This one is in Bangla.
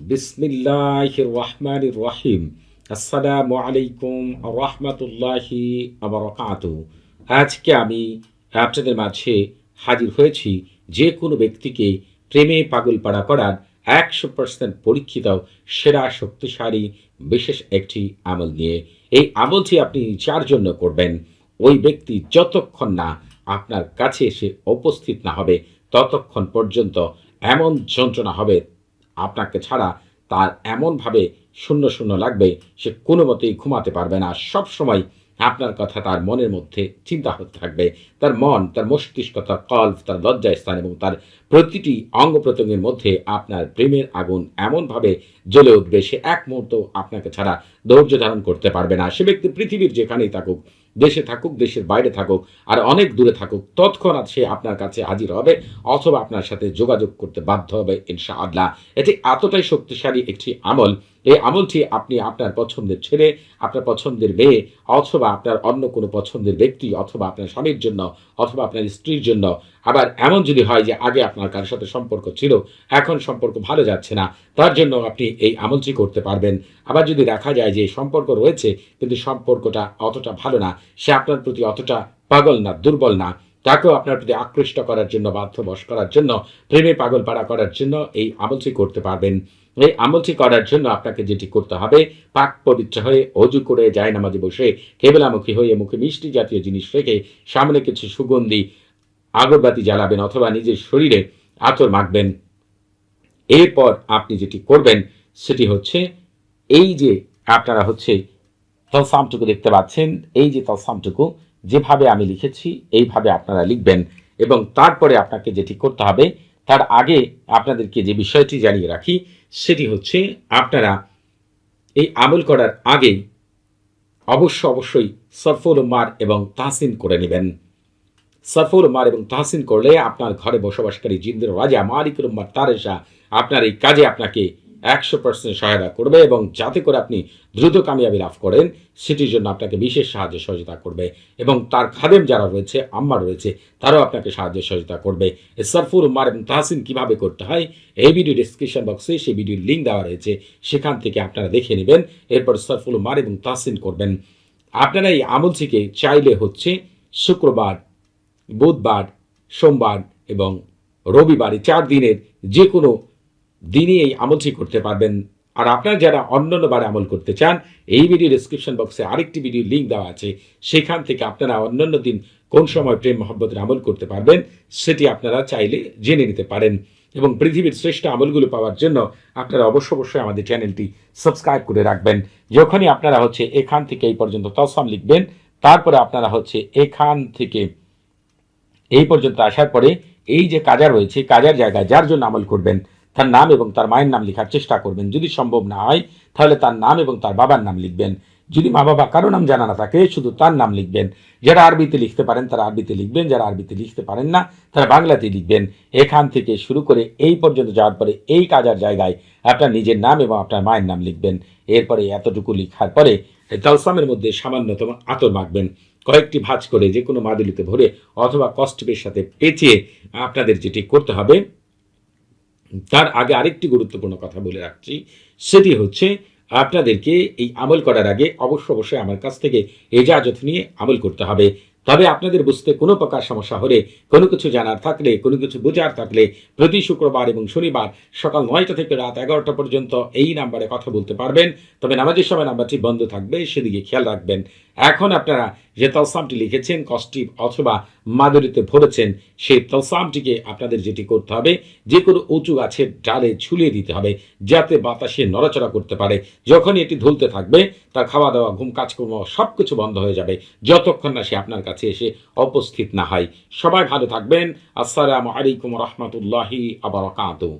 বিসমিল্লাহির রহমানির রহিম। আসসালামু আলাইকুম রহমতুল্লাহি বারাকাতুহু। আজকে আমি আপনাদের মাঝে হাজির হয়েছি যে কোনো ব্যক্তিকে প্রেমে পাগলপাড়া করার 100% পরীক্ষিত সেরা শক্তিশালী বিশেষ একটি আমল নিয়ে। এই আমলটি আপনি যার জন্য করবেন, ওই ব্যক্তি যতক্ষণ না আপনার কাছে এসে উপস্থিত না হবে ততক্ষণ পর্যন্ত এমন যন্ত্রণা হবে আপনাকে ছাড়া তার এমনভাবে শূন্য শূন্য লাগবে, সে কোনো মতেই ঘুমাতে পারবে না। সবসময় আপনার কথা তার মনের মধ্যে চিন্তা হতে থাকবে। তার মন, তার মস্তিষ্ক, তার কল্প, তার লজ্জাস্থান এবং তার প্রতিটি অঙ্গ প্রত্যঙ্গের মধ্যে আপনার প্রেমের আগুন এমনভাবে জ্বলে উঠবে, সে এক মুহূর্ত আপনাকে ছাড়া ধৈর্য ধারণ করতে পারবে না। সে ব্যক্তি পৃথিবীর যেখানেই থাকুক, দেশে থাকুক, দেশের বাইরে থাকুক, আর অনেক দূরে থাকুক, তৎক্ষণাৎ সে আপনার কাছে হাজির হবে অথবা আপনার সাথে যোগাযোগ করতে বাধ্য হবে ইনশাআল্লাহ। এটি এতটাই শক্তিশালী একটি আমল। এই আমলটি আপনি আপনার পছন্দের ছেলে, আপনার পছন্দের মেয়ে, অথবা আপনার অন্য কোনো পছন্দের ব্যক্তি, অথবা আপনার স্বামীর জন্য, অথবা আপনার স্ত্রীর জন্য, আবার এমন যদি হয় যে আগে আপনার কারোর সাথে সম্পর্ক ছিল, এখন সম্পর্ক ভালো যাচ্ছে না, তার জন্য আপনি এই আমলটি করতে পারবেন। আবার যদি দেখা যায় যে সম্পর্ক রয়েছে কিন্তু সম্পর্কটা অতটা ভালো না, সে আপনার প্রতি অতটা পাগল না, দুর্বল না, তাকেও আপনার প্রতি আকৃষ্ট করার জন্য, বাধ্যবশ করার জন্য, প্রেমে পাগল পাড়া করার জন্য এই আমলটি করতে পারবেন। এই আমলটি করার জন্য আপনাকে যেটি করতে হবে, পাক পবিত্র হয়ে অজু করে জায়নামাজে বসে কেবলামুখী হয়ে মুখে মিষ্টি জাতীয় জিনিস রেখে সামনে কিছু সুগন্ধি আগরবাতি জ্বালাবেন অথবা নিজের শরীরে আতর মাখবেন। এরপর আপনি যেটি করবেন সেটি হচ্ছে, এই যে আপনারা হচ্ছে তলসামটুকু দেখতে পাচ্ছেন, এই যে তলসামটুকু যেভাবে আমি লিখেছি এইভাবে আপনারা লিখবেন। এবং তারপরে আপনাকে যেটি করতে হবে, তার আগে আপনাদেরকে যে বিষয়টি জানিয়ে রাখি সেটি হচ্ছে, আপনারা এই আমল করার আগে অবশ্যই সরফুল মার এবং তাহসিন করে নেবেন। সরফুল মার এবং তাহসিন করলে আপনার ঘরে বসবাসকারী জিন্দের রাজা মালিকুল উম্মার তারেশা আপনার এই কাজে আপনাকে 100% সহায়তা করবে, এবং যাতে করে আপনি দ্রুত কামিয়াবি লাভ করেন সেটির জন্য আপনাকে বিশেষ সাহায্য সহযোগিতা করবে। এবং তার খাদেম যারা রয়েছে, আম্মা রয়েছে, তারাও আপনাকে সাহায্য সহযোগিতা করবে। এই সরফুল মার এবং তাহসিন কীভাবে করতে হয়, এই ভিডিও ডিসক্রিপশন বক্সে সেই ভিডিওর লিঙ্ক দেওয়া রয়েছে, সেখান থেকে আপনারা দেখে নেবেন। এরপর সরফুল মার এবং তাহসিন করবেন। আপনারা এই আমলটিকে চাইলে হচ্ছে শুক্রবার, বুধবার, সোমবার এবং রবিবার, এই 4 দিনের যে কোনো দিনই এই আমলটি করতে পারবেন। আর আপনারা যারা অন্যান্য বারে আমল করতে চান, এই ভিডিও ডিসক্রিপশন বক্সে আরেকটি ভিডিও লিঙ্ক দেওয়া আছে, সেখান থেকে আপনারা অন্যান্য দিন কোন সময় প্রেম মহব্বতের আমল করতে পারবেন সেটি আপনারা চাইলে জেনে নিতে পারেন। এবং পৃথিবীর শ্রেষ্ঠ আমলগুলো পাওয়ার জন্য আপনারা অবশ্যই আমাদের চ্যানেলটি সাবস্ক্রাইব করে রাখবেন। যখনই আপনারা হচ্ছে এখান থেকে এই পর্যন্ত তলসাম লিখবেন, তারপরে আপনারা হচ্ছে এখান থেকে এই পর্যন্ত আসার পরে এই যে কাজা রয়েছে, কাজার জায়গায় যার জন্য আমল করবেন তার নাম এবং তার মায়ের নাম লেখার চেষ্টা করবেন। যদি সম্ভব না হয় তাহলে তার নাম এবং তার বাবার নাম লিখবেন। যদি মা বাবা কারো নাম জানা না থাকে, শুধু তার নাম লিখবেন। যারা আরবিতে লিখতে পারেন তারা আরবিতে লিখবেন, যারা আরবিতে লিখতে পারেন না তারা বাংলাতে লিখবেন। এখান থেকে শুরু করে এই পর্যন্ত যাওয়ার পরে এই কাজার জায়গায় আপনার নিজের নাম এবং আপনার মায়ের নাম লিখবেন। এরপরে এতটুকু লিখার পরে তালসামের মধ্যে সামান্যতম আতর মাখবেন, কয়েকটি ভাঁজ করে যে কোনো মাদুলিতে ভরে অথবা কস্টিপের সাথে পেঁচিয়ে। আপনাদের যেটি করতে হবে, তার আগে আরেকটি গুরুত্বপূর্ণ কথা বলে রাখছি, সেটি হচ্ছে আপনাদেরকে এই আমল করার আগে অবশ্যই আমার কাছ থেকে ইজাজত নিয়ে আমল করতে হবে। তবে আপনাদের বুঝতে কোনো প্রকার সমস্যা হলে, কোনো কিছু জানার থাকলে, কোনো কিছু বোঝার থাকলে প্রতি শুক্রবার এবং শনিবার সকাল 9টা থেকে রাত 11টা পর্যন্ত এই নাম্বারে কথা বলতে পারবেন। তবে নামাজের সময় নাম্বারটি বন্ধ থাকবে, সেদিকে খেয়াল রাখবেন। এখন আপনারা যে তলসামটি লিখেছেন, কস্টিপ অথবা মাদুরিতে ভরেছেন, সেই তলসামটিকে আপনাদের যেটি করতে হবে, যে কোনো উঁচু গাছের ডালে ঝুলিয়ে দিতে হবে যাতে বাতাসে নড়াচড়া করতে পারে। যখনই এটি ধুলতে থাকবে তার খাওয়া দাওয়া, ঘুম, কাজকর্ম সব কিছু বন্ধ হয়ে যাবে, যতক্ষণ না সে আপনার কাছে এসে উপস্থিত না হয়। সবাই ভালো থাকবেন। আসসালামু আলাইকুম রহমতুল্লাহি আবরাকাতুহু।